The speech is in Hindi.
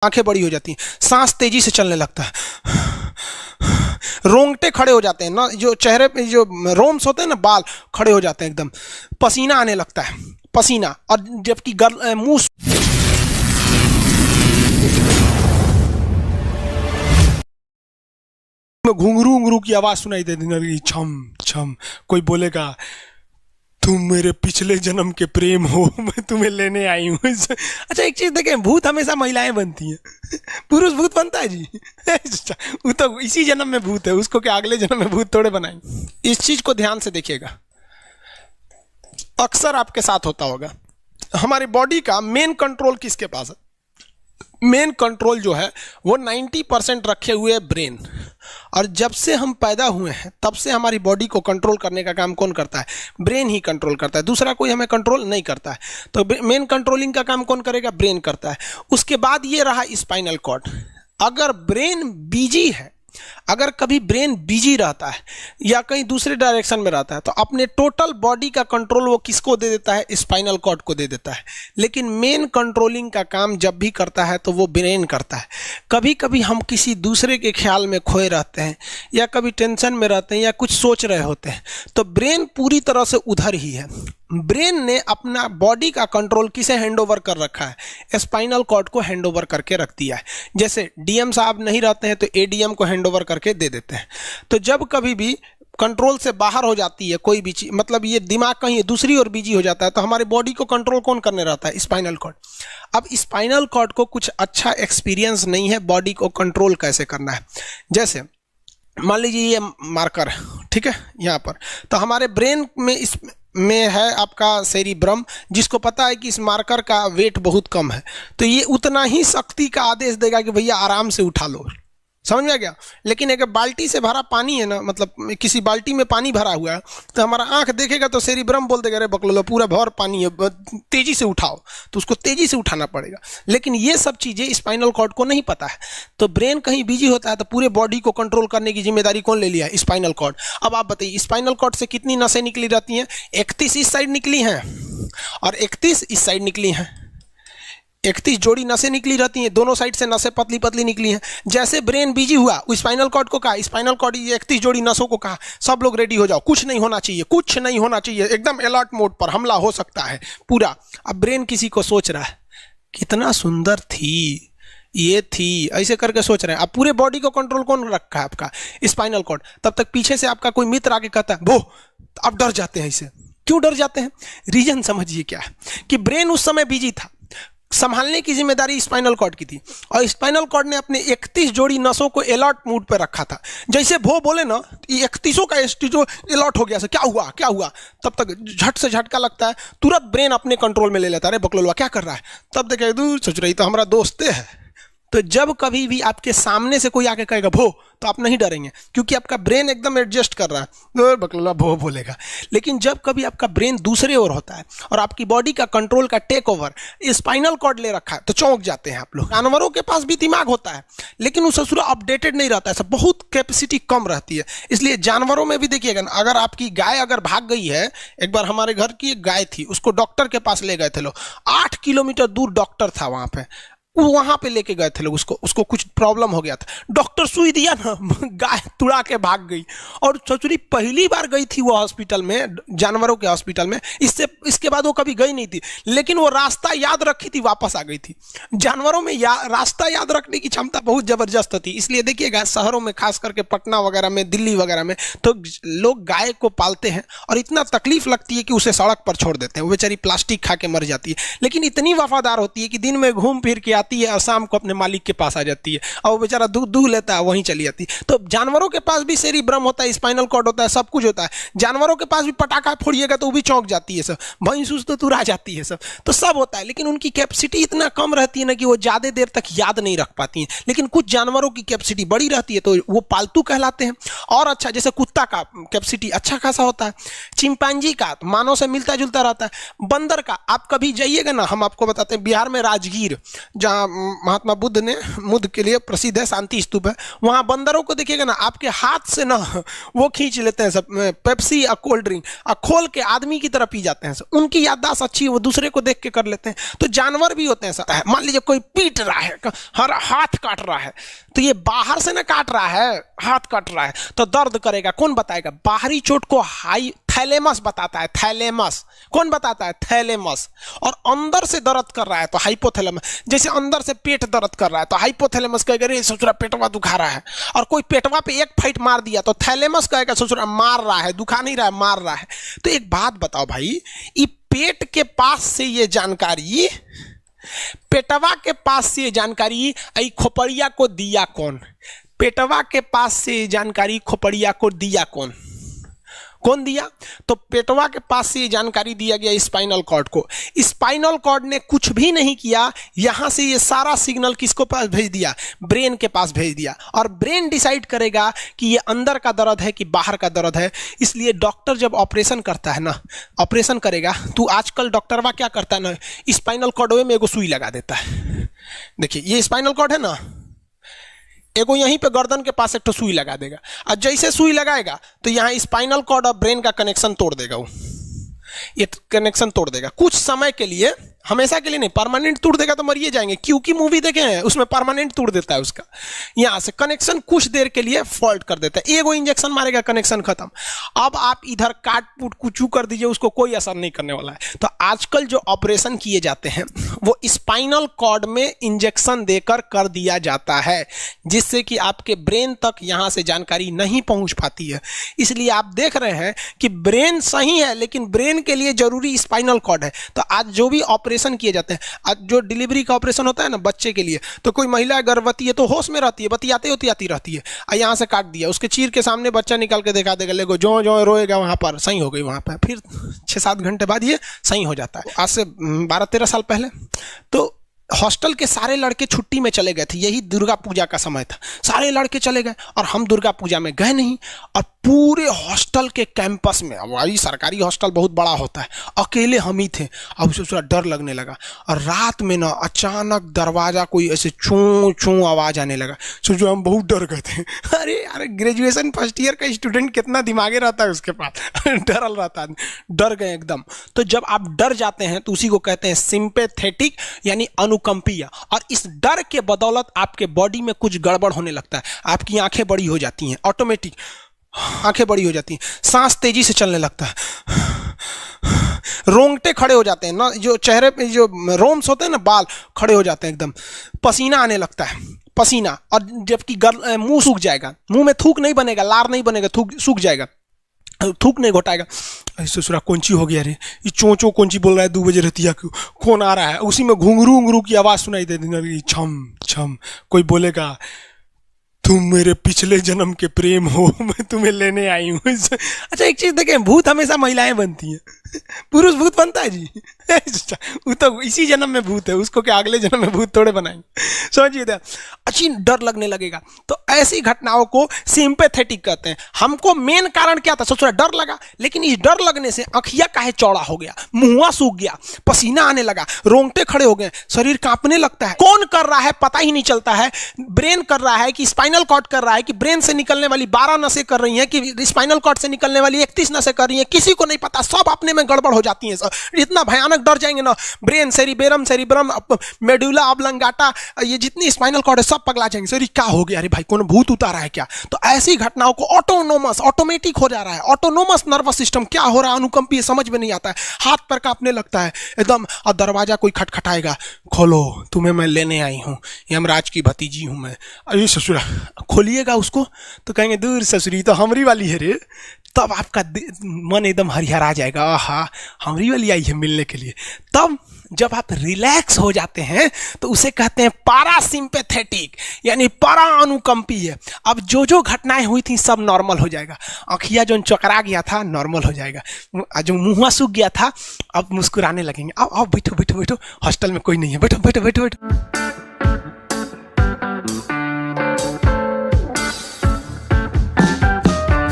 आंखें बड़ी हो जाती हैं, सांस तेजी से चलने लगता है, रोंगटे खड़े हो जाते हैं ना, जो चेहरे पे जो रोम्स होते हैं ना, बाल खड़े हो जाते हैं एकदम, पसीना आने लगता है, पसीना, और जबकि मुंह में घुंघरू घुंघरू की आवाज सुनाई देती है, छम छम। कोई बोलेगा तुम मेरे पिछले जन्म के प्रेम हो, मैं तुम्हें लेने आई हूँ। अच्छा एक चीज देखें, भूत हमेशा महिलाएं बनती हैं, पुरुष भूत बनता है जी? वो तो इसी जन्म में भूत है, उसको क्या अगले जन्म में भूत थोड़े बनाएंगे? इस चीज को ध्यान से देखिएगा, अक्सर आपके साथ होता होगा। हमारी बॉडी का मेन कंट्रोल किसके पास है? मेन कंट्रोल जो है वो 90% रखे हुए है ब्रेन। और जब से हम पैदा हुए हैं तब से हमारी बॉडी को कंट्रोल करने का काम कौन करता है? ब्रेन ही कंट्रोल करता है, दूसरा कोई हमें कंट्रोल नहीं करता है। तो मेन कंट्रोलिंग का काम कौन करेगा? ब्रेन करता है। उसके बाद ये रहा स्पाइनल कॉर्ड। अगर ब्रेन बिजी है, अगर कभी ब्रेन बिजी रहता है या कहीं दूसरे डायरेक्शन में रहता है, तो अपने टोटल बॉडी का कंट्रोल वो किसको दे देता है? स्पाइनल कॉर्ड को दे देता है। लेकिन मेन कंट्रोलिंग का काम जब भी करता है तो वो ब्रेन करता है। कभी कभी हम किसी दूसरे के ख्याल में खोए रहते हैं या कभी टेंशन में रहते हैं या कुछ सोच रहे होते हैं, तो ब्रेन पूरी तरह से उधर ही है। ब्रेन ने अपना बॉडी का कंट्रोल किसे हैंड ओवर कर रखा है? स्पाइनल कॉर्ड को हैंड ओवर करके रख दिया है। जैसे डीएम साहब नहीं रहते हैं तो एडीएम को हैंड ओवर करके दे देते हैं। तो जब कभी भी कंट्रोल से बाहर हो जाती है कोई भी चीज, मतलब ये दिमाग कहीं दूसरी ओर बिजी हो जाता है, तो हमारी बॉडी को कंट्रोल कौन करने रहता है? Spinal cord. अब स्पाइनल कॉर्ड को कुछ अच्छा एक्सपीरियंस नहीं है बॉडी को कंट्रोल कैसे करना है। जैसे मान लीजिए ये मार्कर है, ठीक है, यहाँ पर, तो हमारे ब्रेन में इस में है आपका सेरिब्रम, जिसको पता है कि इस मार्कर का वेट बहुत कम है, तो ये उतना ही शक्ति का आदेश देगा कि भैया आराम से उठा लो। समझ में आ गया? लेकिन अगर बाल्टी से भरा पानी है ना, मतलब किसी बाल्टी में पानी भरा हुआ है, तो हमारा आंख देखेगा तो सेरिब्रम बोल देगा अरे बकलोलो पूरा भर पानी है, तेजी से उठाओ, तो उसको तेजी से उठाना पड़ेगा। लेकिन ये सब चीजें स्पाइनल कॉर्ड को नहीं पता है, तो ब्रेन कहीं बिजी होता है तो पूरे बॉडी को कंट्रोल करने की जिम्मेदारी कौन ले लिया है? Spinal cord. अब आप बताइए स्पाइनल कॉर्ड से कितनी नसें निकली रहती हैं? 31 इस साइड निकली हैं और 31 इस साइड निकली हैं। 31 जोड़ी नसें निकली रहती हैं, दोनों साइड से नसें पतली पतली निकली हैं। जैसे ब्रेन बिजी हुआ, स्पाइनल कॉर्ड को कहा, स्पाइनल कॉर्ड 31 जोड़ी नसों को कहा सब लोग रेडी हो जाओ, कुछ नहीं होना चाहिए, कुछ नहीं होना चाहिए, एकदम अलर्ट मोड पर, हमला हो सकता है पूरा। अब ब्रेन किसी को सोच रहा है कितना सुंदर थी ये थी, ऐसे करके सोच रहे हैं। अब पूरे बॉडी को कंट्रोल कौन रखा है? आपका स्पाइनल कॉर्ड। तब तक पीछे से आपका कोई मित्र आके कहता है वो, आप डर जाते हैं। इसे क्यों डर जाते हैं? रीजन समझिए क्या है कि ब्रेन उस समय बिजी था, संभालने की जिम्मेदारी स्पाइनल कॉर्ड की थी, और स्पाइनल कॉर्ड ने अपने 31 जोड़ी नसों को अलर्ट मूड पर रखा था। जैसे वो बोले ना, 31 का जो अलर्ट हो गया, क्या हुआ क्या हुआ, तब तक झट से झटका लगता है, तुरंत ब्रेन अपने कंट्रोल में ले लेता है, अरे बकलोलवा क्या कर रहा है, तब देखे दूर सोच रही तो हमारा दोस्ते है। तो जब कभी भी आपके सामने से कोई आके कहेगा भो, तो आप नहीं डरेंगे, क्योंकि आपका ब्रेन एकदम एडजस्ट कर रहा है, बकलोला भो बोलेगा। लेकिन जब कभी आपका ब्रेन दूसरे ओर होता है और आपकी बॉडी का कंट्रोल का टेक ओवर स्पाइनल कॉर्ड ले रखा है, तो चौंक जाते हैं आप लोग। जानवरों के पास भी दिमाग होता है, लेकिन वो ससुरा अपडेटेड नहीं रहता है, सब बहुत कैपेसिटी कम रहती है। इसलिए जानवरों में भी देखिएगा ना, अगर आपकी गाय अगर भाग गई है, एक बार हमारे घर की एक गाय थी, उसको डॉक्टर के पास ले गए थे लोग, 8 किलोमीटर दूर डॉक्टर था वहां पे लेके गए थे लोग, उसको कुछ प्रॉब्लम हो गया था, डॉक्टर सुई दिया ना, गाय तुड़ा के भाग गई। और ससुरी पहली बार गई थी वो हॉस्पिटल में, जानवरों के हॉस्पिटल में, इसके बाद वो कभी गई नहीं थी, लेकिन वो रास्ता याद रखी थी, वापस आ गई थी। जानवरों में रास्ता याद रखने की क्षमता बहुत जबरदस्त थी। इसलिए देखिएगा शहरों में, खास करके पटना वगैरह में, दिल्ली वगैरह में, तो लोग गाय को पालते हैं और इतना तकलीफ लगती है कि उसे सड़क पर छोड़ देते हैं, वो बेचारी प्लास्टिक खा के मर जाती है, लेकिन इतनी वफादार होती है कि दिन में घूम फिर के आती है और शाम को अपने मालिक के पास आ जाती है, और वो बेचारा दूध लेता है, वहीं चली जाती है। तो जानवरों के पास भी सेरिब्रम होता है, स्पाइनल कॉर्ड होता है, सब कुछ होता है। जानवरों के पास भी पटाखा फोड़िएगा तो वो भी चौंक जाती है सब, भैंस तो तुरा जाती है तो सब होता है। लेकिन उनकी कैपेसिटी इतना कम रहती है ना कि वो ज्यादा देर तक याद नहीं रख पाती हैं। लेकिन कुछ जानवरों की कैपेसिटी बड़ी रहती है, तो वो पालतू कहलाते हैं। और अच्छा, जैसे कुत्ता का कैपेसिटी अच्छा खासा होता है, चिंपांजी का मानव से मिलता जुलता रहता है, बंदर का आप कभी जाइएगा ना, हम आपको बताते हैं बिहार में राजगीर, जहाँ महात्मा बुद्ध ने बुद्ध के लिए प्रसिद्ध है, शांति स्तूप है, वहाँ बंदरों को देखिएगा ना, आपके हाथ से ना वो खींच लेते हैं सब पेप्सी या कोल्ड ड्रिंक और खोल के आदमी की तरह पी जाते हैं सब। उनकी याददाश्त अच्छी है, वो दूसरे को देख के कर लेते हैं। तो जानवर भी होते हैं सब। मान लीजिए कोई पीट रहा है, हर हाथ काट रहा है, तो ये बाहर से ना काट रहा है, हाथ काट रहा है तो दर्द करेगा, कौन बताएगा? बाहरी चोट को हाई थैलेमस बताता है, थैलेमस। कौन बताता है? थैलेमस। और अंदर से दर्द कर रहा है तो हाइपोथैलेमस। जैसे अंदर से पेट दर्द कर रहा है तो हाइपोथैलेमस कहेगा रे सोच रहा पेटवा दुखा रहा है, और कोई पेटवा पे एक फाइट मार दिया तो थैलेमस कहेगा सोच रहा मार रहा है, दुखा नहीं रहा है, मार रहा है। तो एक बात बताओ भाई, ये पेट के पास से ये जानकारी, पेटवा के पास से जानकारी खोपड़िया को दिया कौन? पेटवा के पास से जानकारी खोपड़िया को दिया कौन? कौन दिया? तो पेटवा के पास से जानकारी दिया गया स्पाइनल कॉर्ड को। स्पाइनल कॉर्ड ने कुछ भी नहीं किया, यहां से ये सारा सिग्नल किसको पास भेज दिया? ब्रेन के पास भेज दिया। और ब्रेन डिसाइड करेगा कि ये अंदर का दर्द है कि बाहर का दर्द है। इसलिए डॉक्टर जब ऑपरेशन करता है ना, ऑपरेशन करेगा तो आजकल डॉक्टरवा क्या करता है ना, स्पाइनल कॉर्ड में एगो सुई लगा देता है। देखिए ये स्पाइनल कॉर्ड है ना, एगो यहीं पे गर्दन के पास एक तो सुई लगा देगा, और जैसे सुई लगाएगा तो यहाँ स्पाइनल कॉर्ड और ब्रेन का कनेक्शन तोड़ देगा। वो ये कनेक्शन तोड़ देगा कुछ समय के लिए, हमेशा के लिए नहीं, परमानेंट तोड़ देगा तो मरिए जाएंगे। क्योंकि मूवी देखे हैं उसमें परमानेंट तोड़ देता है उसका, यहां से कनेक्शन कुछ देर के लिए फॉल्ट कर देता है, एगो इंजेक्शन मारेगा कनेक्शन खत्म। अब आप इधर काट पुट कुचू कर दीजिए, उसको कोई असर नहीं करने वाला है। तो आजकल जो ऑपरेशन किए जाते हैं वो स्पाइनल कॉर्ड में इंजेक्शन देकर कर दिया जाता है, जिससे कि आपके ब्रेन तक यहां से जानकारी नहीं पहुंच पाती है। इसलिए आप देख रहे हैं कि ब्रेन सही है लेकिन ब्रेन के लिए जरूरी स्पाइनल कॉर्ड है। तो आज जो भी ऑपरेशन किए जाते हैं, आज जो डिलीवरी का ऑपरेशन होता है ना बच्चे के लिए, तो कोई महिला गर्भवती है तो होश में रहती है, बतियाते होती रहती है, यहाँ से काट दिया, उसके चीर के सामने बच्चा निकाल के दिखा देगा, लेगो जो जो रोएगा वहां पर सही हो गई, वहां पर फिर 6-7 घंटे बाद ये सही हो जाता है। आज से 12-13 साल पहले तो हॉस्टल के सारे लड़के छुट्टी में चले गए थे, यही दुर्गा पूजा का समय था, सारे लड़के चले गए और हम दुर्गा पूजा में गए नहीं। और पूरे हॉस्टल के कैंपस में, अब वही सरकारी हॉस्टल बहुत बड़ा होता है, अकेले हम ही थे। अब उसे थोड़ा डर लगने लगा और रात में ना अचानक दरवाजा कोई ऐसे चूं चूं आवाज आने लगा। सोचो हम बहुत डर गए थे। अरे यार ग्रेजुएशन फर्स्ट ईयर का स्टूडेंट कितना दिमागे रहता है उसके पास, डरल रहता है, डर गए एकदम। तो जब आप डर जाते हैं तो उसी को कहते हैं सिंपैथेटिक यानी अनुकंपीय। और इस डर के बदौलत आपके बॉडी में कुछ गड़बड़ होने लगता है, आपकी आंखें बड़ी हो जाती हैं, ऑटोमेटिक आंखें बड़ी हो जाती हैं, सांस तेजी से चलने लगता है, रोंगटे खड़े हो जाते हैं ना, जो चेहरे पे जो रोम्स होते हैं ना बाल खड़े हो जाते हैं एकदम, पसीना आने लगता है, पसीना। और जबकि मुंह सूख जाएगा, मुंह में थूक नहीं बनेगा, लार नहीं बनेगा, सूख जाएगा, थूक नहीं घोटाएगा। ससुरा कौन ची हो गया रे, ये चोंचो कौन ची बोल रहा है 2 बजे रहती है, कौन आ रहा है? उसी में घुंघरू उंगरू की आवाज सुनाई दे देगी, छम छम, कोई बोलेगा तुम मेरे पिछले जन्म के प्रेम हो, मैं तुम्हें लेने आई हूँ। अच्छा एक चीज देखें, भूत हमेशा महिलाएं बनती हैं, पुरुष भूत बनता है जी? वो तो इसी जन्म में भूत है, उसको क्या अगले जन्म में भूत थोड़े बनाएंगे? समझिए, अच्छी डर लगने लगेगा। तो ऐसी घटनाओं को सिंपैथेटिक कहते हैं। हमको मेन कारण क्या था? सोच रहा डर लगा, लेकिन इस डर लगने से आँखिया काहे चौड़ा हो गया, मुंह सूख गया, पसीना आने लगा, रोंगटे खड़े हो गए, शरीर कांपने लगता है। कौन कर रहा है पता ही नहीं चलता है। ब्रेन कर रहा है कि स्पाइनल कॉर्ड कर रहा है कि ब्रेन से निकलने वाली 12 नसें कर रही हैं कि स्पाइनल कॉर्ड से निकलने वाली 31 नसें कर रही हैं, किसी को नहीं पता, सब अपने में गड़बड़ हो जाती हैं। इतना भयानक डर जाएंगे ना, ब्रेन, सेरिब्रम, मेडुला ऑब्लंगाटा, ये जितनी स्पाइनल कॉर्ड है सब पगला जाएंगे। सर क्या हो गया? अरे भाई कौन भूत उतारा है क्या? तो ऐसी घटनाओं को ऑटोमेटिक हो जा रहा है, ऑटोनोमस नर्वस सिस्टम क्या हो रहा है, अनुकंपीय, समझ में नहीं आता है, हाथ पर कांपने लगता है एकदम। और दरवाजा कोई खटखटाएगा, खोलो तुम्हें मैं लेने आई हूँ, यमराज की भतीजी हूँ मैं। अरे ससुरा, खोलिएगा उसको तो कहेंगे दूर ससुरी तो हमरी वाली है रे। तब आपका मन एकदम हरिहरा जाएगा, आहा हमरी वाली आई है मिलने के लिए। तब जब आप रिलैक्स हो जाते हैं तो उसे कहते हैं पारासिम्पैथेटिक यानी परा अनुकंपी है। अब जो जो घटनाएं हुई थी सब नॉर्मल हो जाएगा, आँखिया जो चकरा गया था नॉर्मल हो जाएगा, जो मुँह सूख गया था अब मुस्कुराने लगेंगे। अब बैठो बैठो बैठो, हॉस्टल में कोई नहीं है, बैठो बैठो बैठो बैठो।